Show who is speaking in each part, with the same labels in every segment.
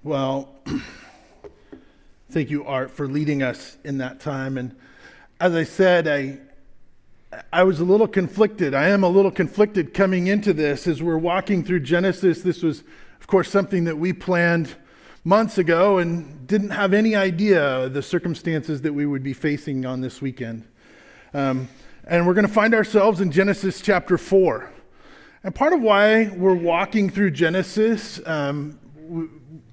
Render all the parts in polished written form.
Speaker 1: Well, thank you, Art, for leading us in that time. And as I said, I was a little conflicted. I am a little conflicted coming into this as we're walking through Genesis. This was, of course, something that we planned months ago and didn't have any idea the circumstances that we would be facing on this weekend. And we're going to find ourselves in Genesis chapter 4. And part of why we're walking through Genesis,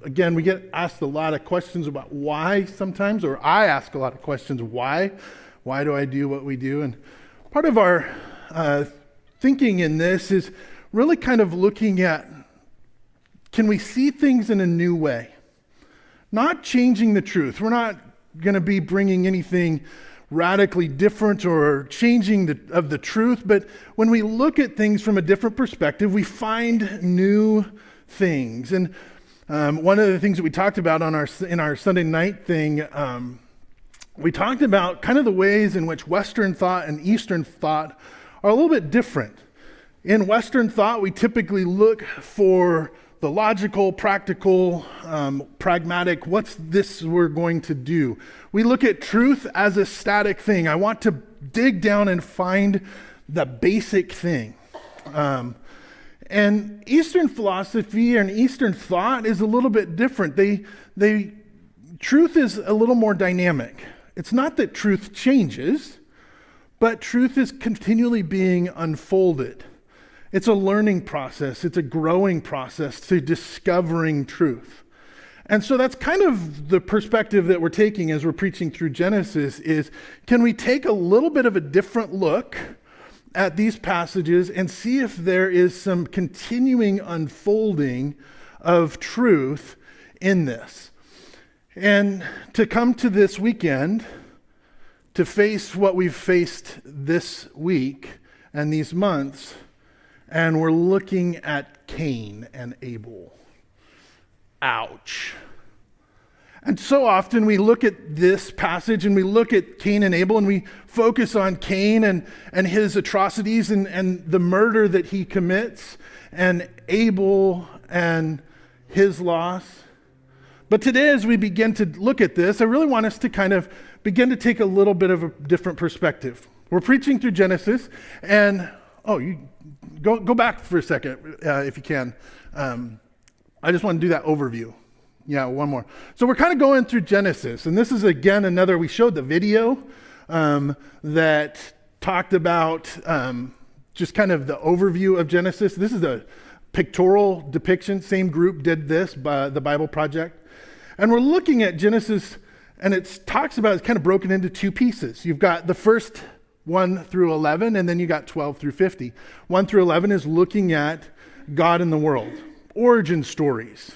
Speaker 1: again, we get asked a lot of questions about why sometimes, or I ask a lot of questions, why? Why do I do what we do? And part of our thinking in this is really kind of looking at, can we see things in a new way? Not changing the truth. We're not going to be bringing anything radically different or changing the truth, but when we look at things from a different perspective, we find new things. And one of the things that we talked about in our Sunday night thing, we talked about kind of the ways in which Western thought and Eastern thought are a little bit different. In Western thought, we typically look for the logical, practical, pragmatic, what's this we're going to do? We look at truth as a static thing. I want to dig down and find the basic thing. And Eastern philosophy and Eastern thought is a little bit different. Truth is a little more dynamic. It's not that truth changes, but truth is continually being unfolded. It's a learning process. It's a growing process to discovering truth. And so that's kind of the perspective that we're taking as we're preaching through Genesis is, can we take a little bit of a different look at these passages and see if there is some continuing unfolding of truth in this? And to come to this weekend, to face what we've faced this week and these months, and we're looking at Cain and Abel. Ouch. And so often we look at this passage and we look at Cain and Abel and we focus on Cain and his atrocities and the murder that he commits, and Abel and his loss. But today, as we begin to look at this, I really want us to kind of begin to take a little bit of a different perspective. We're preaching through Genesis, and you go back for a second if you can. I just want to do that overview. Yeah, one more. So we're kind of going through Genesis, and this is again we showed the video that talked about just kind of the overview of Genesis. This is a pictorial depiction. Same group did this by the Bible Project. And we're looking at Genesis, and it's kind of broken into two pieces. You've got the first 1 through 11, and then you got 12 through 50. 1 through 11 is looking at God in the world, origin stories.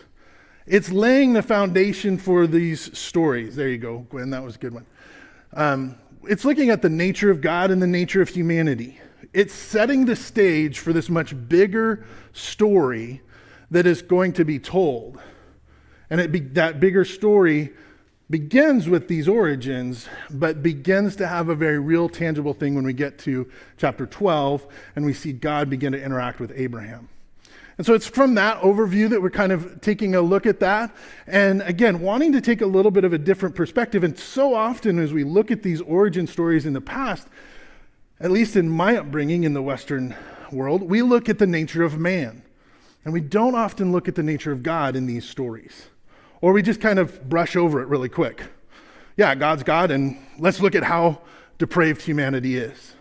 Speaker 1: It's laying the foundation for these stories. There you go, Gwen, that was a good one. It's looking at the nature of God and the nature of humanity. It's setting the stage for this much bigger story that is going to be told. And that bigger story begins with these origins, but begins to have a very real, tangible thing when we get to chapter 12, and we see God begin to interact with Abraham. And so it's from that overview that we're kind of taking a look at that. And again, wanting to take a little bit of a different perspective. And so often as we look at these origin stories in the past, at least in my upbringing in the Western world, we look at the nature of man. And we don't often look at the nature of God in these stories. Or we just kind of brush over it really quick. Yeah, God's God, and let's look at how depraved humanity is.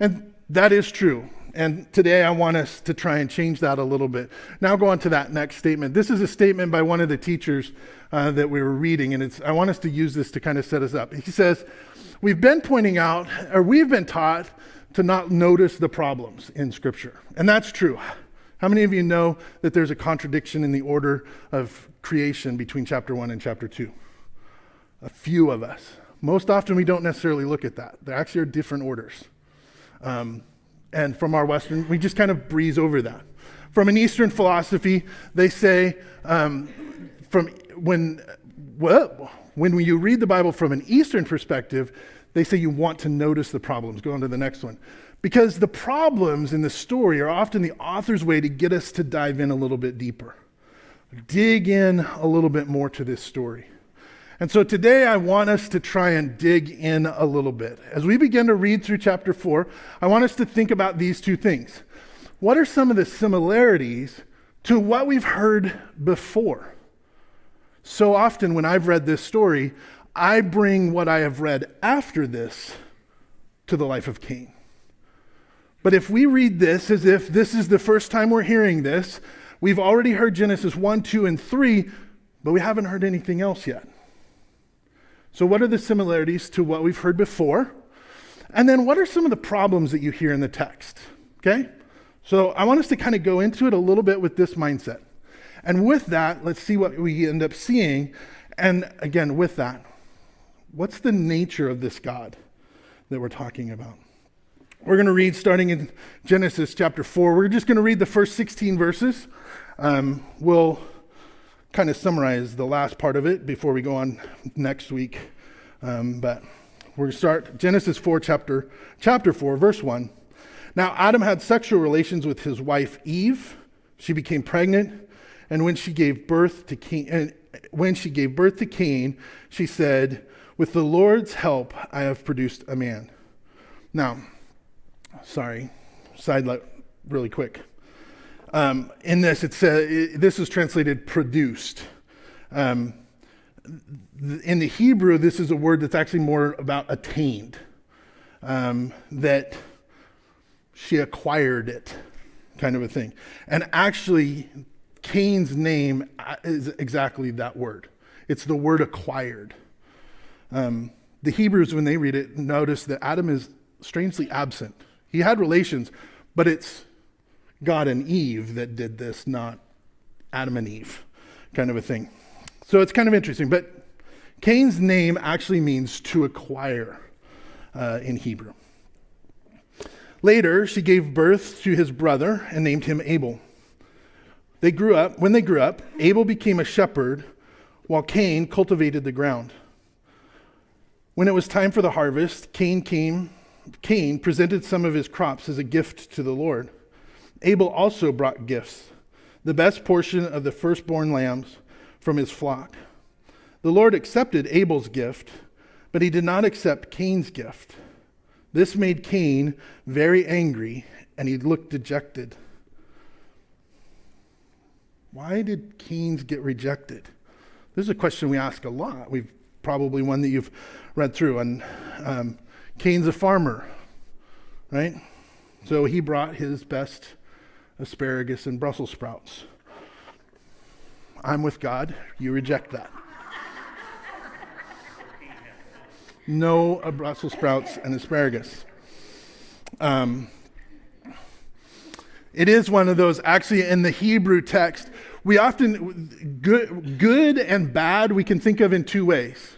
Speaker 1: And that is true. And today I want us to try and change that a little bit. Now go on to that next statement. This is a statement by one of the teachers that we were reading, and I want us to use this to kind of set us up. He says, we've been taught to not notice the problems in Scripture. And that's true. How many of you know that there's a contradiction in the order of creation between chapter 1 and chapter 2? A few of us. Most often we don't necessarily look at that. There actually are different orders. And from our Western, we just kind of breeze over that. From an Eastern philosophy, they say when you read the Bible from an Eastern perspective, they say you want to notice the problems. Go on to the next one. Because the problems in the story are often the author's way to get us to dive in a little bit deeper. dig in a little bit more to this story. And so today I want us to try and dig in a little bit. As we begin to read through chapter 4, I want us to think about these two things. What are some of the similarities to what we've heard before? So often when I've read this story, I bring what I have read after this to the life of Cain. But if we read this as if this is the first time we're hearing this, we've already heard Genesis 1, 2, and 3, but we haven't heard anything else yet. So what are the similarities to what we've heard before? And then what are some of the problems that you hear in the text? Okay? So I want us to kind of go into it a little bit with this mindset. And with that, let's see what we end up seeing. And again, with that, what's the nature of this God that we're talking about? We're going to read starting in Genesis chapter 4. We're just going to read the first 16 verses. We'll kind of summarize the last part of it before we go on next week. But we're going to start Genesis 4, chapter 4, verse 1. Now Adam had sexual relations with his wife Eve. She became pregnant, and when she gave birth to Cain, she said, "With the Lord's help, I have produced a man." Now, sideline really quick. In this, it says, this is translated produced. In the Hebrew, this is a word that's actually more about attained, that she acquired it, kind of a thing. And actually, Cain's name is exactly that word. It's the word acquired. The Hebrews, when they read it, notice that Adam is strangely absent. He had relations, but it's God and Eve that did this, not Adam and Eve, kind of a thing. So it's kind of interesting. But Cain's name actually means to acquire in Hebrew. Later, she gave birth to his brother and named him Abel. When they grew up, Abel became a shepherd while Cain cultivated the ground. When it was time for the harvest, Cain presented some of his crops as a gift to the Lord. Abel also brought gifts, the best portion of the firstborn lambs from his flock. The Lord accepted Abel's gift, but he did not accept Cain's gift. This made Cain very angry, and he looked dejected. Why did Cain's get rejected? This is a question we ask a lot. We've probably one that you've read through. And Cain's a farmer, right? So he brought his best asparagus and Brussels sprouts. I'm with God. You reject that. No Brussels sprouts and asparagus. It is one of those, actually in the Hebrew text, we often, good and bad, we can think of in two ways.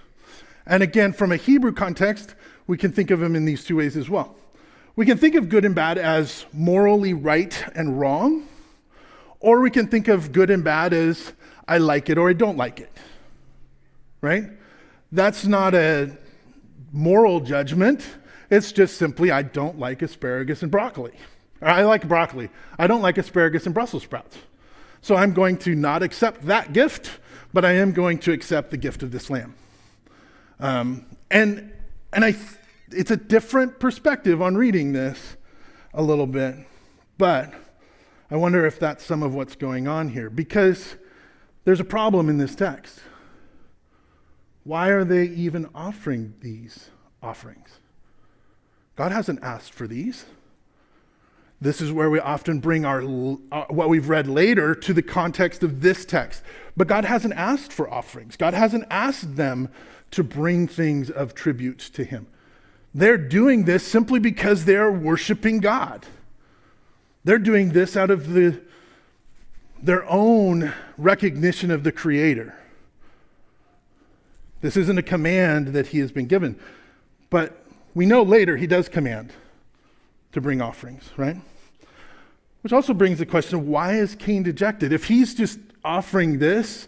Speaker 1: And again, from a Hebrew context, we can think of them in these two ways as well. We can think of good and bad as morally right and wrong, or we can think of good and bad as I like it or I don't like it, right? That's not a moral judgment. It's just simply I don't like asparagus and broccoli. Or I like broccoli. I don't like asparagus and Brussels sprouts. So I'm going to not accept that gift, but I am going to accept the gift of this lamb. It's a different perspective on reading this a little bit, but I wonder if that's some of what's going on here, because there's a problem in this text. Why are they even offering these offerings? God hasn't asked for these. This is where we often bring our what we've read later to the context of this text. But God hasn't asked for offerings. God hasn't asked them to bring things of tribute to him. They're doing this simply because they're worshiping God. They're doing this out of their own recognition of the Creator. This isn't a command that he has been given. But we know later he does command to bring offerings, right? Which also brings the question of why is Cain dejected? If he's just offering this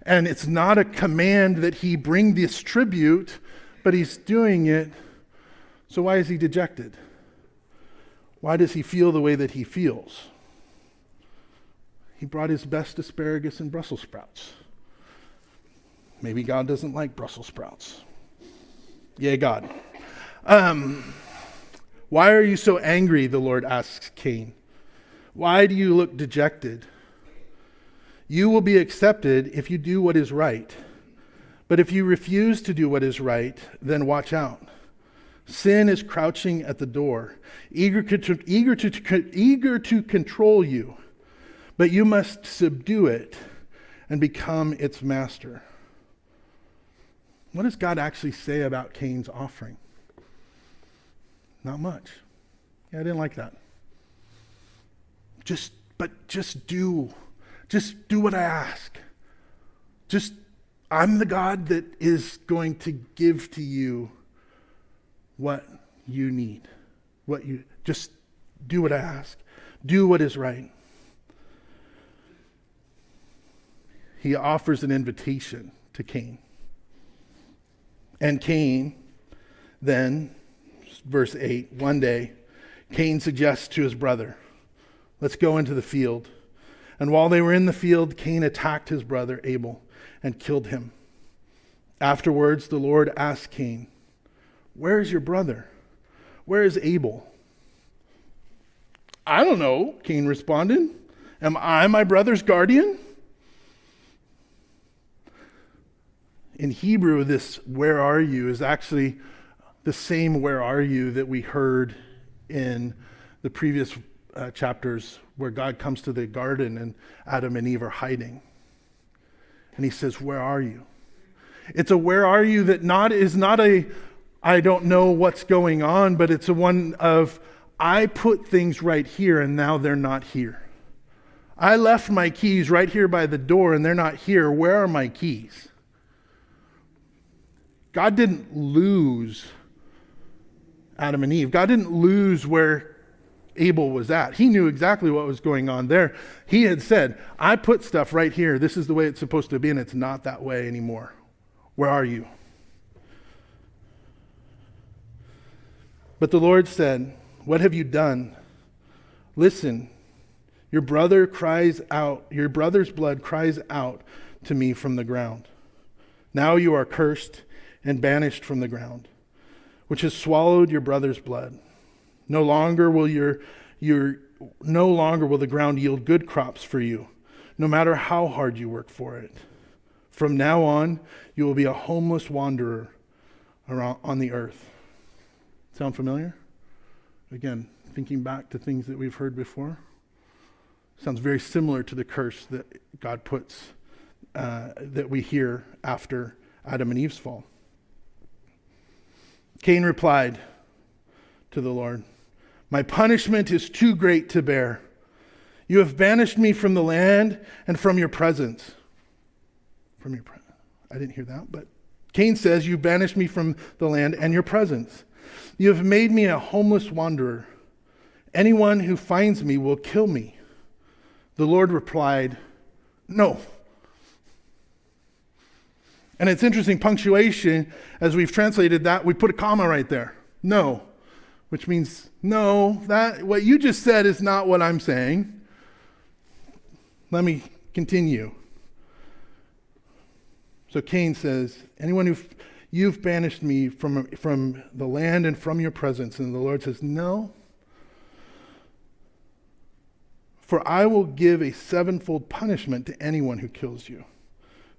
Speaker 1: and it's not a command that he bring this tribute, but he's doing it, so why is he dejected? Why does he feel the way that he feels? He brought his best asparagus and Brussels sprouts. Maybe God doesn't like Brussels sprouts. Yay, God. Why are you so angry, the Lord asks Cain. Why do you look dejected? You will be accepted if you do what is right. But if you refuse to do what is right, then watch out. Sin is crouching at the door, eager to control you. But you must subdue it and become its master. What does God actually say about Cain's offering? Not much. Yeah, I didn't like that. Just do what I ask. I'm the God that is going to give to you what you need. Just do what I ask. Do what is right. He offers an invitation to Cain. And Cain, then, verse 8, one day, Cain suggests to his brother, let's go into the field. And while they were in the field, Cain attacked his brother Abel and killed him. Afterwards, the Lord asked Cain, where is your brother? Where is Abel? I don't know, Cain responded. Am I my brother's guardian? In Hebrew, this where are you is actually the same where are you that we heard in the previous chapters where God comes to the garden and Adam and Eve are hiding. And he says, where are you? It's a where are you that is not a I don't know what's going on, but it's a one of I put things right here and now they're not here. I left my keys right here by the door and they're not here. Where are my keys? God didn't lose Adam and Eve. God didn't lose where Abel was at. He knew exactly what was going on there. He had said, I put stuff right here. This is the way it's supposed to be, and it's not that way anymore. Where are you? But the Lord said, what have you done? Listen, your brother's blood cries out to me from the ground. Now you are cursed and banished from the ground, which has swallowed your brother's blood. No longer will the ground yield good crops for you, no matter how hard you work for it. From now on, you will be a homeless wanderer on the earth. Sound familiar? Again, thinking back to things that we've heard before. Sounds very similar to the curse that God puts, that we hear after Adam and Eve's fall. Cain replied to the Lord, my punishment is too great to bear. You have banished me from the land and from your presence. I didn't hear that, but Cain says, you banished me from the land and your presence. You have made me a homeless wanderer. Anyone who finds me will kill me. The Lord replied, no. And it's interesting, punctuation, as we've translated that, we put a comma right there. No. Which means, no, that what you just said is not what I'm saying. Let me continue. So Cain says, anyone you've banished me from the land and from your presence. And the Lord says, no. For I will give a sevenfold punishment to anyone who kills you.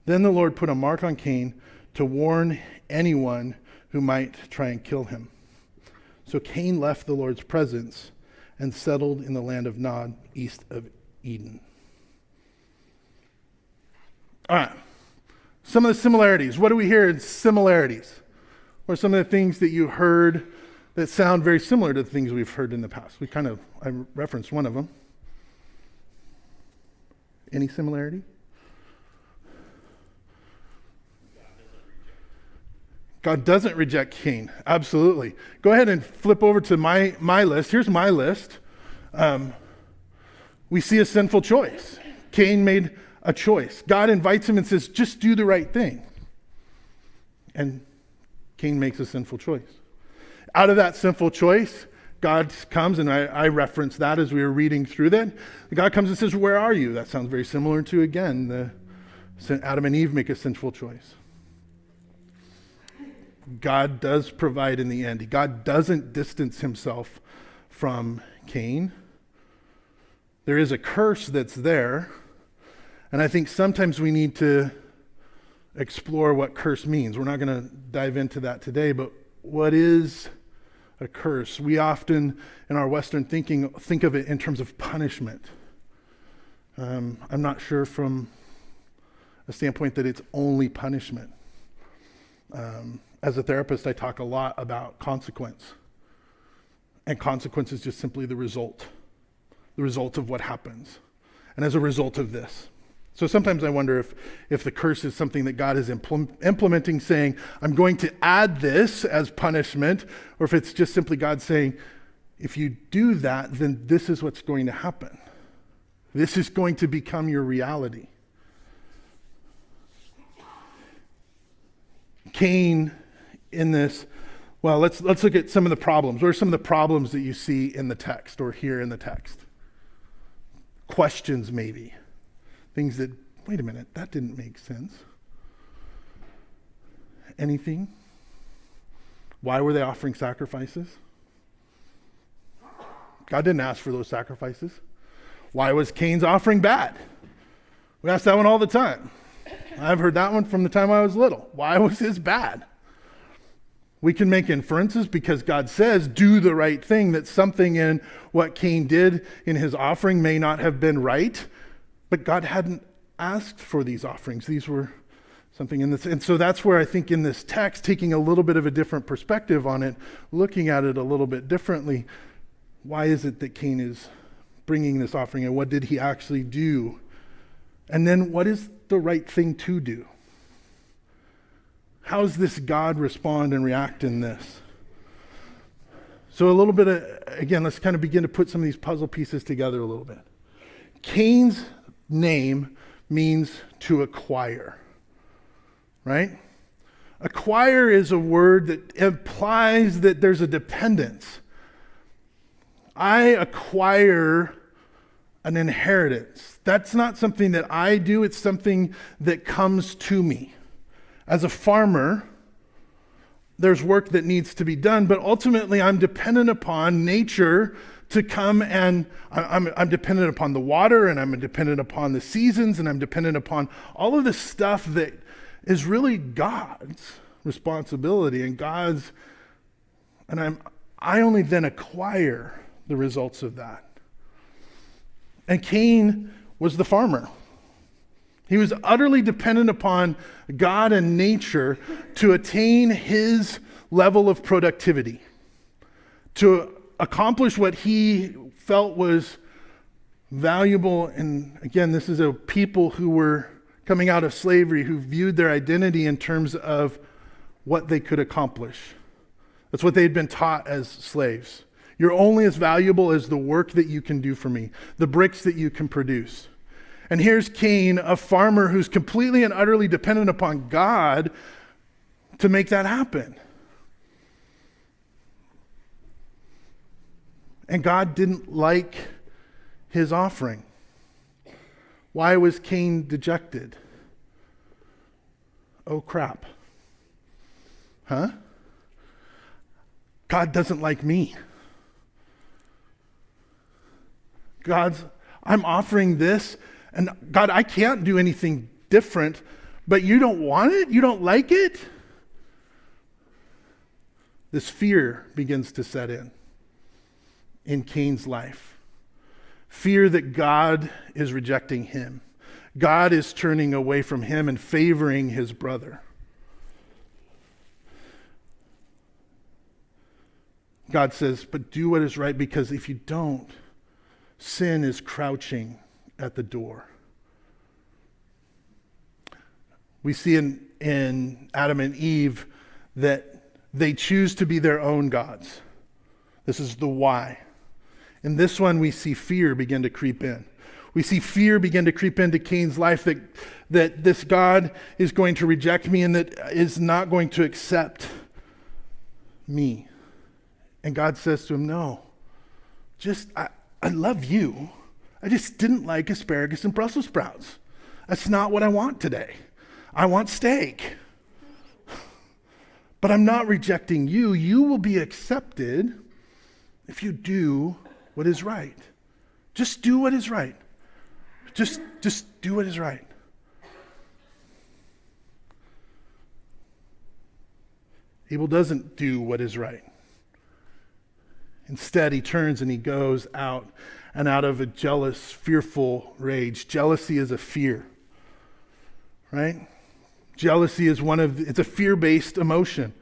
Speaker 1: Then the Lord put a mark on Cain to warn anyone who might try and kill him. So Cain left the Lord's presence and settled in the land of Nod, east of Eden. All right. Some of the similarities. What do we hear in similarities? What are some of the things that you heard that sound very similar to the things we've heard in the past? I referenced one of them. Any similarity? God doesn't reject Cain. Absolutely. Go ahead and flip over to my list. Here's my list. We see a sinful choice. Cain made a choice. God invites him and says, just do the right thing. And Cain makes a sinful choice. Out of that sinful choice, God comes, and I referenced that as we were reading through that. God comes and says, where are you? That sounds very similar to, again, Adam and Eve make a sinful choice. God does provide in the end. God doesn't distance himself from Cain. There is a curse that's there, and I think sometimes we need to explore what curse means. We're not going to dive into that today, but what is a curse? We often, in our Western thinking, think of it in terms of punishment. I'm not sure from a standpoint that it's only punishment. As a therapist, I talk a lot about consequence. And consequence is just simply the result of what happens. And as a result of this. So sometimes I wonder if the curse is something that God is implementing, saying, I'm going to add this as punishment, or if it's just simply God saying, if you do that, then this is what's going to happen. This is going to become your reality. Cain in this, well, let's look at some of the problems. What are some of the problems that you see in the text or here in the text? Questions maybe. Things that, wait a minute, that didn't make sense. Anything? Why were they offering sacrifices? God didn't ask for those sacrifices. Why was Cain's offering bad? We ask that one all the time. I've heard that one from the time I was little. Why was his bad? We can make inferences because God says, do the right thing, that something in what Cain did in his offering may not have been right, but God hadn't asked for these offerings. These were something in this. And so that's where I think in this text, taking a little bit of a different perspective on it, looking at it a little bit differently, why is it that Cain is bringing this offering, and what did he actually do? And then what is the right thing to do? How does this God respond and react in this? So a little bit of, again, let's kind of begin to put some of these puzzle pieces together a little bit. Cain's name means to acquire, right? Acquire is a word that implies that there's a dependence. I acquire an inheritance. That's not something that I do, it's something that comes to me. As a farmer, there's work that needs to be done, but ultimately I'm dependent upon nature to come, and I'm dependent upon the water, and I'm dependent upon the seasons, and I'm dependent upon all of this stuff that is really God's responsibility and God's, and I only then acquire the results of that. And Cain was the farmer. He was utterly dependent upon God and nature to attain his level of productivity, to accomplish what he felt was valuable. And again, this is a people who were coming out of slavery, who viewed their identity in terms of what they could accomplish. That's what they had been taught as slaves. You're only as valuable as the work that you can do for me, the bricks that you can produce. And here's Cain, a farmer who's completely and utterly dependent upon God to make that happen. And God didn't like his offering. Why was Cain dejected? Oh crap. Huh? God doesn't like me. I'm offering this, and God, I can't do anything different, but you don't want it? You don't like it? This fear begins to set in Cain's life. Fear that God is rejecting him. God is turning away from him and favoring his brother. God says, but do what is right, because if you don't, sin is crouching at the door. We see in Adam and Eve that they choose to be their own gods. This is the why. In this one, we see fear begin to creep in. We see fear begin to creep into Cain's life that this God is going to reject me and that is not going to accept me. And God says to him, no, I love you. I just didn't like asparagus and Brussels sprouts. That's not what I want today. I want steak. But I'm not rejecting you. You will be accepted if you do what is right. Just do what is right. Just do what is right. Abel doesn't do what is right. Instead, he turns and he goes out, and out of a jealous, fearful rage. Jealousy is a fear, right? Jealousy is it's a fear-based emotion.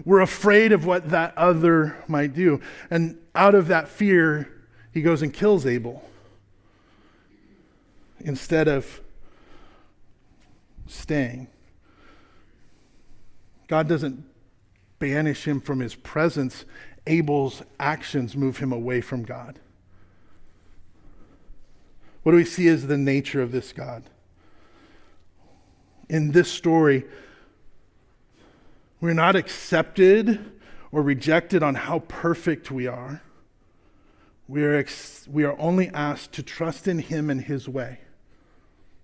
Speaker 1: We're afraid of what that other might do. And out of that fear, he goes and kills Abel instead of staying. God doesn't banish him from his presence. Abel's actions move him away from God. What do we see as the nature of this God? In this story, we're not accepted or rejected on how perfect we are. We are only asked to trust in him and his way.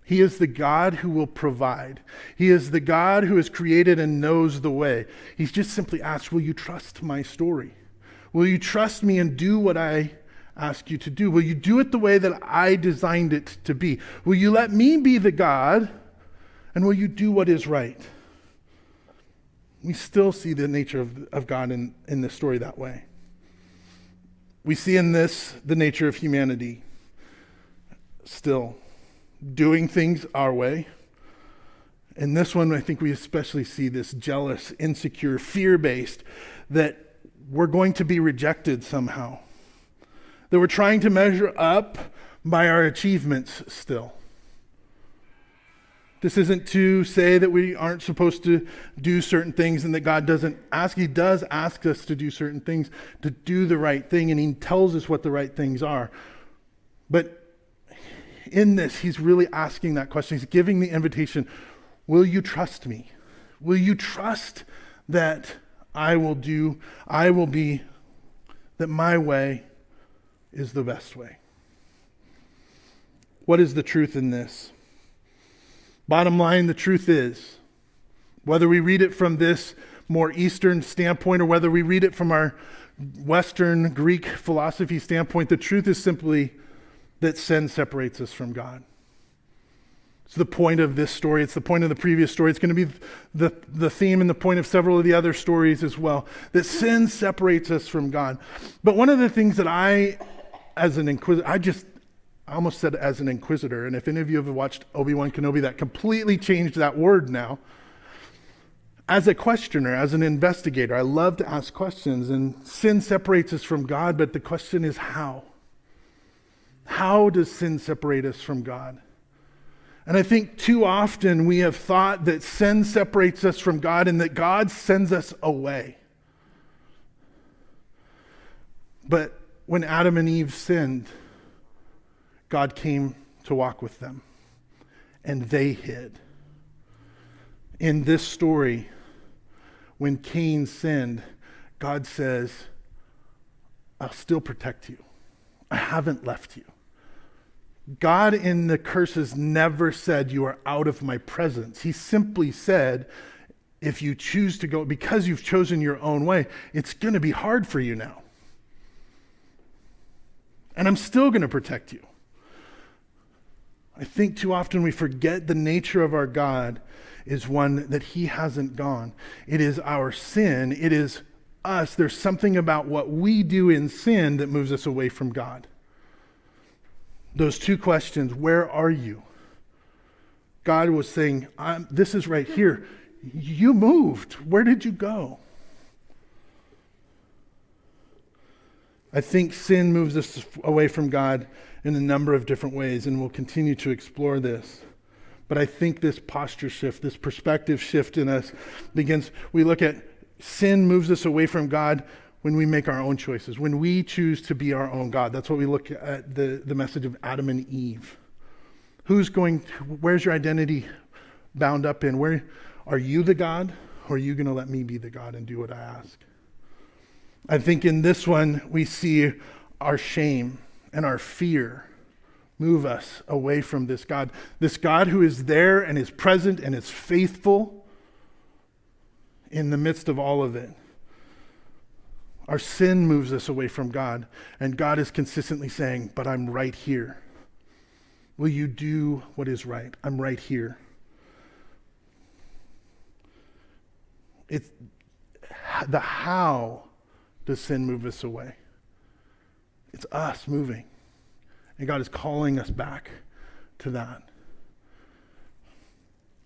Speaker 1: He is the God who will provide. He is the God who has created and knows the way. He's just simply asked, will you trust my story? Will you trust me and do what I ask you to do? Will you do it the way that I designed it to be? Will you let me be the God, and will you do what is right? We still see the nature of God in this story that way. We see in this the nature of humanity still doing things our way. In this one, I think we especially see this jealous, insecure, fear-based, that we're going to be rejected somehow. That we're trying to measure up by our achievements still. This isn't to say that we aren't supposed to do certain things and that God doesn't ask. He does ask us to do certain things, to do the right thing, and he tells us what the right things are. But in this, he's really asking that question. He's giving the invitation, will you trust me? Will you trust that that my way is the best way? What is the truth in this? Bottom line, the truth is, whether we read it from this more Eastern standpoint or whether we read it from our Western Greek philosophy standpoint, the truth is simply that sin separates us from God. It's the point of this story. It's the point of the previous story. It's going to be the theme and the point of several of the other stories as well, that sin separates us from God. But one of the things that I almost said as an inquisitor, and if any of you have watched Obi-Wan Kenobi, that completely changed that word now. As a questioner, as an investigator, I love to ask questions, and sin separates us from God, but the question is how? How does sin separate us from God? And I think too often we have thought that sin separates us from God and that God sends us away. But when Adam and Eve sinned, God came to walk with them, and they hid. In this story, when Cain sinned, God says, I'll still protect you. I haven't left you. God in the curses never said you are out of my presence. He simply said, if you choose to go, because you've chosen your own way, it's going to be hard for you now. And I'm still going to protect you. I think too often we forget the nature of our God is one that he hasn't gone. It is our sin. It is us. There's something about what we do in sin that moves us away from God. Those two questions, where are you? God was saying, this is right here. You moved. Where did you go? I think sin moves us away from God in a number of different ways, and we'll continue to explore this. But I think this posture shift, this perspective shift in us we look at sin moves us away from God when we make our own choices, when we choose to be our own God. That's what we look at the message of Adam and Eve. Where's your identity bound up in? Where are you the God, or are you going to let me be the God and do what I ask? I think in this one, we see our shame and our fear move us away from this God who is there and is present and is faithful in the midst of all of it. Our sin moves us away from God, and God is consistently saying, but I'm right here. Will you do what is right? I'm right here. It's the how does sin move us away? It's us moving. And God is calling us back to that.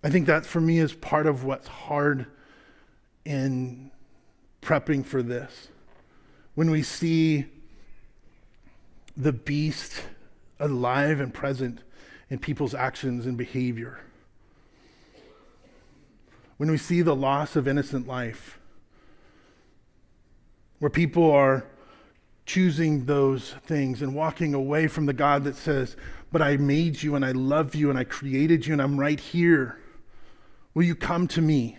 Speaker 1: I think that for me is part of what's hard in prepping for this. When we see the beast alive and present in people's actions and behavior. When we see the loss of innocent life, where people are choosing those things and walking away from the God that says, but I made you and I love you and I created you and I'm right here. Will you come to me?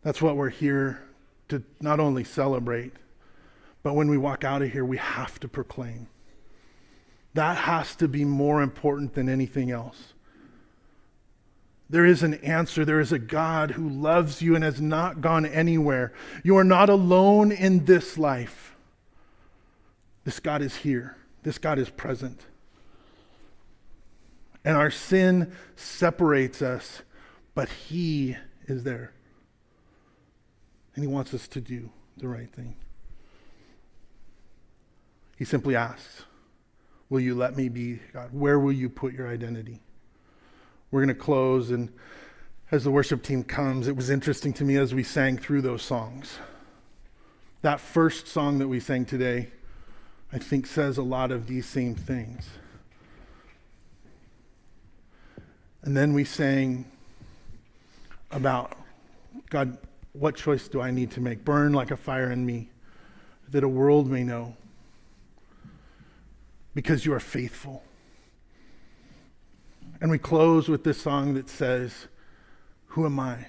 Speaker 1: That's what we're here to not only celebrate, but when we walk out of here, we have to proclaim. That has to be more important than anything else. There is an answer. There is a God who loves you and has not gone anywhere. You are not alone in this life. This God is here. This God is present. And our sin separates us, but He is there. And He wants us to do the right thing. He simply asks, will you let me be God? Where will you put your identity? We're going to close, and as the worship team comes, it was interesting to me as we sang through those songs. That first song that we sang today, I think says a lot of these same things. And then we sang about, God, what choice do I need to make? Burn like a fire in me, that a world may know. Because you are faithful. And we close with this song that says, who am I?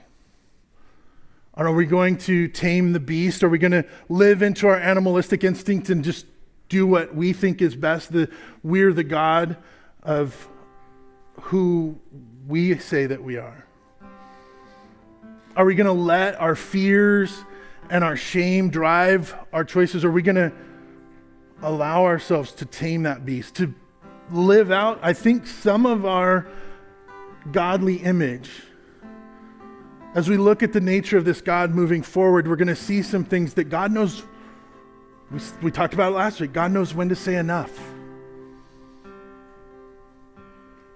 Speaker 1: Are we going to tame the beast? Are we going to live into our animalistic instincts and just do what we think is best? We're the God of who we say that we are. Are we going to let our fears and our shame drive our choices? Are we going to allow ourselves to tame that beast, to live out, I think, some of our godly image? As we look at the nature of this God moving forward, we're going to see some things that God knows. We talked about it last week. God knows when to say enough.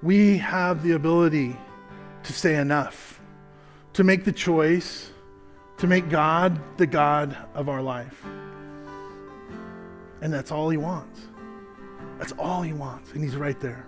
Speaker 1: We have the ability to say enough, to make the choice, to make God the God of our life. And that's all He wants. That's all He wants. And He's right there.